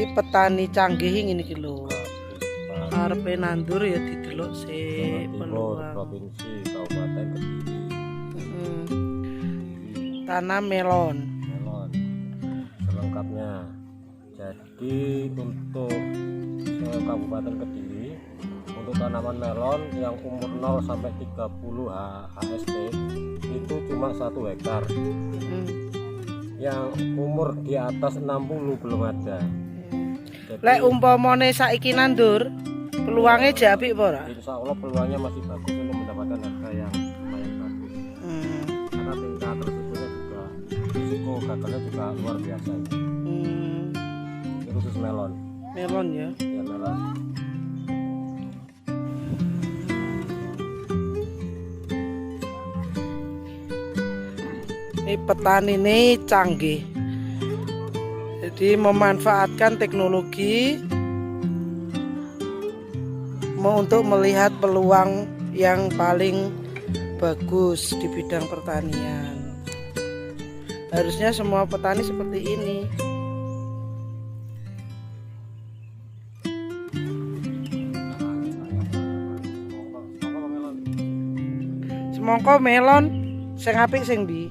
Iki petani canggih ngene iki lho. Arepe nandur ya didelok peluang. Provinsi Kabupaten Kediri. Tanam melon. Selengkapnya. Jadi untuk Kabupaten Kediri untuk tanaman melon yang umur 0 sampai 30 HST itu cuma 1 hektar. Yang umur di atas 60 belum ada. Lek umpamane saiki nandur, peluangnya jadi apa ora? Insya Allah peluangnya masih bagus untuk mendapatkan harga yang lumayan bagus. Karena tingkat resikonya juga, risiko gagalnya juga luar biasa. Ini khusus melon. Melon ya. Ya melon. Ini petani ini canggih. Jadi memanfaatkan teknologi untuk melihat peluang yang paling bagus di bidang pertanian. Harusnya semua petani seperti ini. Semangka melon sing apik sing ndi?